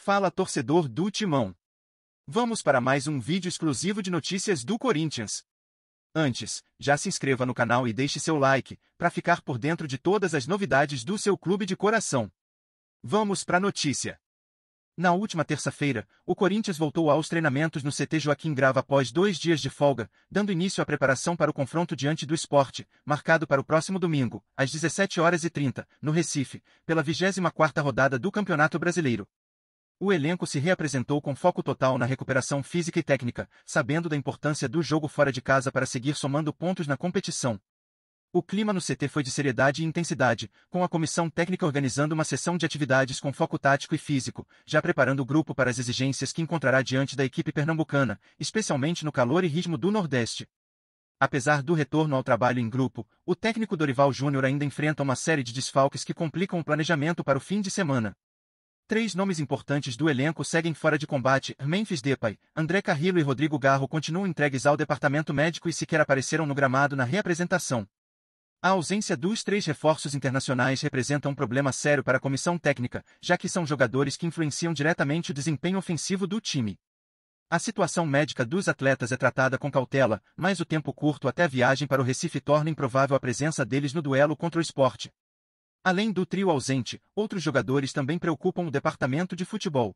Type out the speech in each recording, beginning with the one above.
Fala, torcedor do Timão. Vamos para mais um vídeo exclusivo de notícias do Corinthians. Antes, já se inscreva no canal e deixe seu like, para ficar por dentro de todas as novidades do seu clube de coração. Vamos para a notícia. Na última terça-feira, o Corinthians voltou aos treinamentos no CT Joaquim Grava após 2 dias de folga, dando início à preparação para o confronto diante do Sport, marcado para o próximo domingo, às 17h30, no Recife, pela 24ª rodada do Campeonato Brasileiro. O elenco se reapresentou com foco total na recuperação física e técnica, sabendo da importância do jogo fora de casa para seguir somando pontos na competição. O clima no CT foi de seriedade e intensidade, com a comissão técnica organizando uma sessão de atividades com foco tático e físico, já preparando o grupo para as exigências que encontrará diante da equipe pernambucana, especialmente no calor e ritmo do Nordeste. Apesar do retorno ao trabalho em grupo, o técnico Dorival Júnior ainda enfrenta uma série de desfalques que complicam o planejamento para o fim de semana. 3 nomes importantes do elenco seguem fora de combate: Memphis Depay, André Carrillo e Rodrigo Garro continuam entregues ao departamento médico e sequer apareceram no gramado na reapresentação. A ausência dos 3 reforços internacionais representa um problema sério para a comissão técnica, já que são jogadores que influenciam diretamente o desempenho ofensivo do time. A situação médica dos atletas é tratada com cautela, mas o tempo curto até a viagem para o Recife torna improvável a presença deles no duelo contra o Sport. Além do trio ausente, outros jogadores também preocupam o departamento de futebol.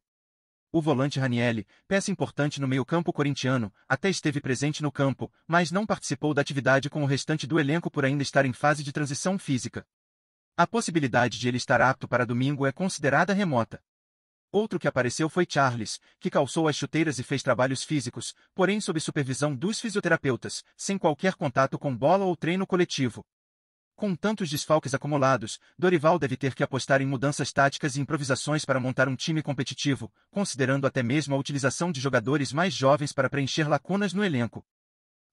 O volante Ranieri, peça importante no meio-campo corintiano, até esteve presente no campo, mas não participou da atividade com o restante do elenco por ainda estar em fase de transição física. A possibilidade de ele estar apto para domingo é considerada remota. Outro que apareceu foi Charles, que calçou as chuteiras e fez trabalhos físicos, porém sob supervisão dos fisioterapeutas, sem qualquer contato com bola ou treino coletivo. Com tantos desfalques acumulados, Dorival deve ter que apostar em mudanças táticas e improvisações para montar um time competitivo, considerando até mesmo a utilização de jogadores mais jovens para preencher lacunas no elenco.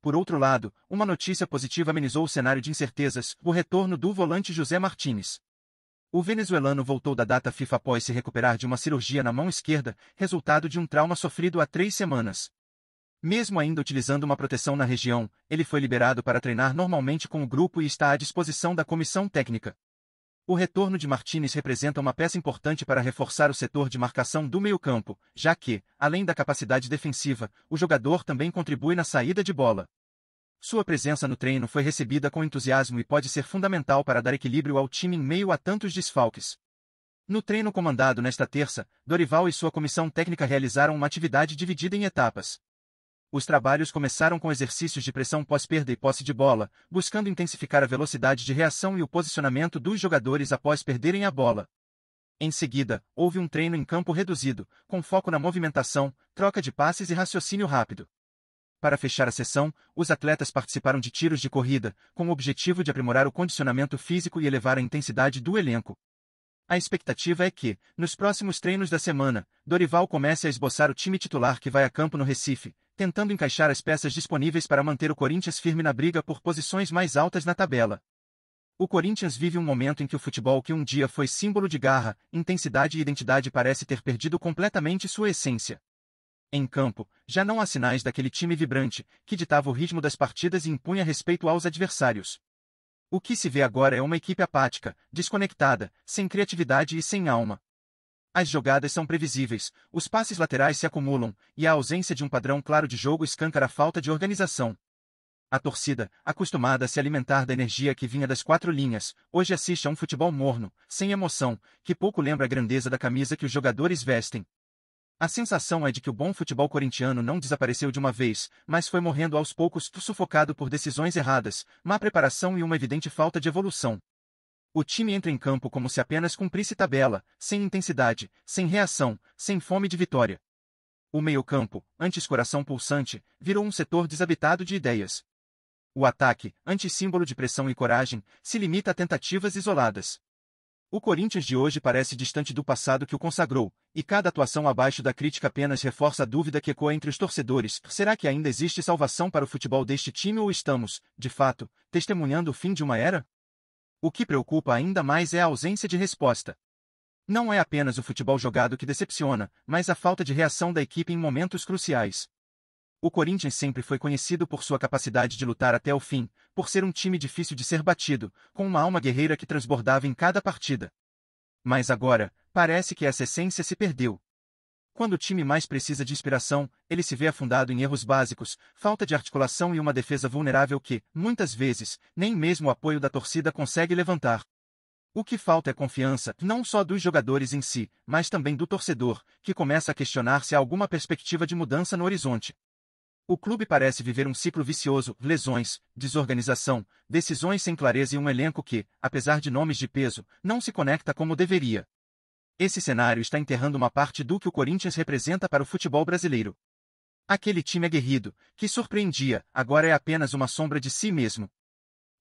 Por outro lado, uma notícia positiva amenizou o cenário de incertezas: o retorno do volante José Martínez. O venezuelano voltou da data FIFA após se recuperar de uma cirurgia na mão esquerda, resultado de um trauma sofrido há 3 semanas. Mesmo ainda utilizando uma proteção na região, ele foi liberado para treinar normalmente com o grupo e está à disposição da comissão técnica. O retorno de Martínez representa uma peça importante para reforçar o setor de marcação do meio-campo, já que, além da capacidade defensiva, o jogador também contribui na saída de bola. Sua presença no treino foi recebida com entusiasmo e pode ser fundamental para dar equilíbrio ao time em meio a tantos desfalques. No treino comandado nesta terça, Dorival e sua comissão técnica realizaram uma atividade dividida em etapas. Os trabalhos começaram com exercícios de pressão pós-perda e posse de bola, buscando intensificar a velocidade de reação e o posicionamento dos jogadores após perderem a bola. Em seguida, houve um treino em campo reduzido, com foco na movimentação, troca de passes e raciocínio rápido. Para fechar a sessão, os atletas participaram de tiros de corrida, com o objetivo de aprimorar o condicionamento físico e elevar a intensidade do elenco. A expectativa é que, nos próximos treinos da semana, Dorival comece a esboçar o time titular que vai a campo no Recife, tentando encaixar as peças disponíveis para manter o Corinthians firme na briga por posições mais altas na tabela. O Corinthians vive um momento em que o futebol que um dia foi símbolo de garra, intensidade e identidade parece ter perdido completamente sua essência. Em campo, já não há sinais daquele time vibrante, que ditava o ritmo das partidas e impunha respeito aos adversários. O que se vê agora é uma equipe apática, desconectada, sem criatividade e sem alma. As jogadas são previsíveis, os passes laterais se acumulam, e a ausência de um padrão claro de jogo escancara a falta de organização. A torcida, acostumada a se alimentar da energia que vinha das 4 linhas, hoje assiste a um futebol morno, sem emoção, que pouco lembra a grandeza da camisa que os jogadores vestem. A sensação é de que o bom futebol corintiano não desapareceu de uma vez, mas foi morrendo aos poucos, sufocado por decisões erradas, má preparação e uma evidente falta de evolução. O time entra em campo como se apenas cumprisse tabela, sem intensidade, sem reação, sem fome de vitória. O meio-campo, antes coração pulsante, virou um setor desabitado de ideias. O ataque, antes símbolo de pressão e coragem, se limita a tentativas isoladas. O Corinthians de hoje parece distante do passado que o consagrou, e cada atuação abaixo da crítica apenas reforça a dúvida que ecoa entre os torcedores: será que ainda existe salvação para o futebol deste time ou estamos, de fato, testemunhando o fim de uma era? O que preocupa ainda mais é a ausência de resposta. Não é apenas o futebol jogado que decepciona, mas a falta de reação da equipe em momentos cruciais. O Corinthians sempre foi conhecido por sua capacidade de lutar até o fim, por ser um time difícil de ser batido, com uma alma guerreira que transbordava em cada partida. Mas agora, parece que essa essência se perdeu. Quando o time mais precisa de inspiração, ele se vê afundado em erros básicos, falta de articulação e uma defesa vulnerável que, muitas vezes, nem mesmo o apoio da torcida consegue levantar. O que falta é confiança, não só dos jogadores em si, mas também do torcedor, que começa a questionar se há alguma perspectiva de mudança no horizonte. O clube parece viver um ciclo vicioso: lesões, desorganização, decisões sem clareza e um elenco que, apesar de nomes de peso, não se conecta como deveria. Esse cenário está enterrando uma parte do que o Corinthians representa para o futebol brasileiro. Aquele time aguerrido, que surpreendia, agora é apenas uma sombra de si mesmo.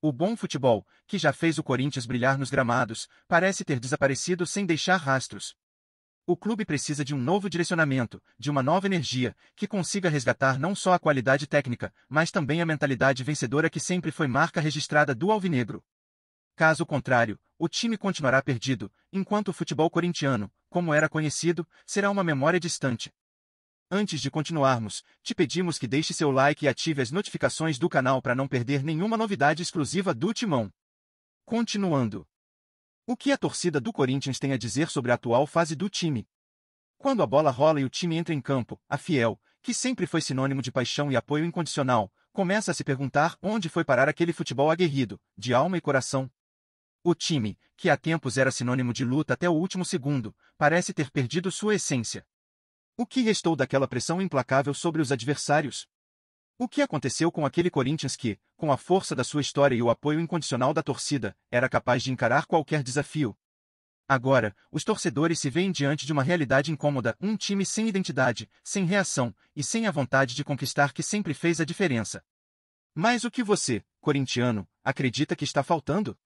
O bom futebol, que já fez o Corinthians brilhar nos gramados, parece ter desaparecido sem deixar rastros. O clube precisa de um novo direcionamento, de uma nova energia, que consiga resgatar não só a qualidade técnica, mas também a mentalidade vencedora que sempre foi marca registrada do alvinegro. Caso contrário, o time continuará perdido, enquanto o futebol corintiano, como era conhecido, será uma memória distante. Antes de continuarmos, te pedimos que deixe seu like e ative as notificações do canal para não perder nenhuma novidade exclusiva do Timão. Continuando. O que a torcida do Corinthians tem a dizer sobre a atual fase do time? Quando a bola rola e o time entra em campo, a Fiel, que sempre foi sinônimo de paixão e apoio incondicional, começa a se perguntar onde foi parar aquele futebol aguerrido, de alma e coração. O time, que há tempos era sinônimo de luta até o último segundo, parece ter perdido sua essência. O que restou daquela pressão implacável sobre os adversários? O que aconteceu com aquele Corinthians que, com a força da sua história e o apoio incondicional da torcida, era capaz de encarar qualquer desafio? Agora, os torcedores se veem diante de uma realidade incômoda: um time sem identidade, sem reação e sem a vontade de conquistar que sempre fez a diferença. Mas o que você, corintiano, acredita que está faltando?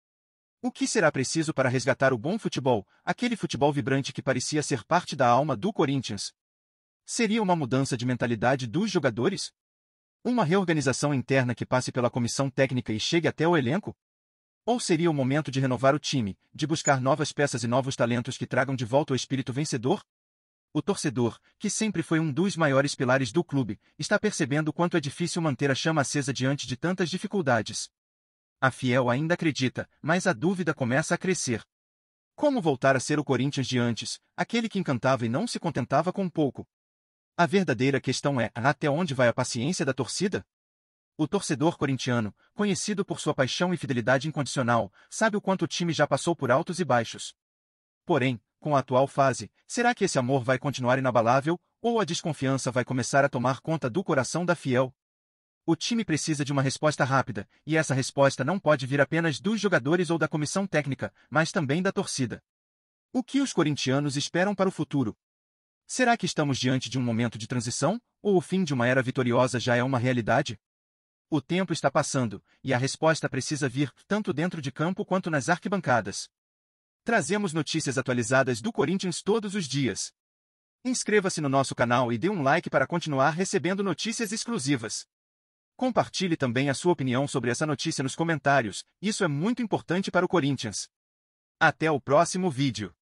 O que será preciso para resgatar o bom futebol, aquele futebol vibrante que parecia ser parte da alma do Corinthians? Seria uma mudança de mentalidade dos jogadores? Uma reorganização interna que passe pela comissão técnica e chegue até o elenco? Ou seria o momento de renovar o time, de buscar novas peças e novos talentos que tragam de volta o espírito vencedor? O torcedor, que sempre foi um dos maiores pilares do clube, está percebendo quanto é difícil manter a chama acesa diante de tantas dificuldades. A Fiel ainda acredita, mas a dúvida começa a crescer. Como voltar a ser o Corinthians de antes, aquele que encantava e não se contentava com pouco? A verdadeira questão é: até onde vai a paciência da torcida? O torcedor corintiano, conhecido por sua paixão e fidelidade incondicional, sabe o quanto o time já passou por altos e baixos. Porém, com a atual fase, será que esse amor vai continuar inabalável, ou a desconfiança vai começar a tomar conta do coração da Fiel? O time precisa de uma resposta rápida, e essa resposta não pode vir apenas dos jogadores ou da comissão técnica, mas também da torcida. O que os corintianos esperam para o futuro? Será que estamos diante de um momento de transição, ou o fim de uma era vitoriosa já é uma realidade? O tempo está passando, e a resposta precisa vir, tanto dentro de campo quanto nas arquibancadas. Trazemos notícias atualizadas do Corinthians todos os dias. Inscreva-se no nosso canal e dê um like para continuar recebendo notícias exclusivas. Compartilhe também a sua opinião sobre essa notícia nos comentários, isso é muito importante para o Corinthians. Até o próximo vídeo.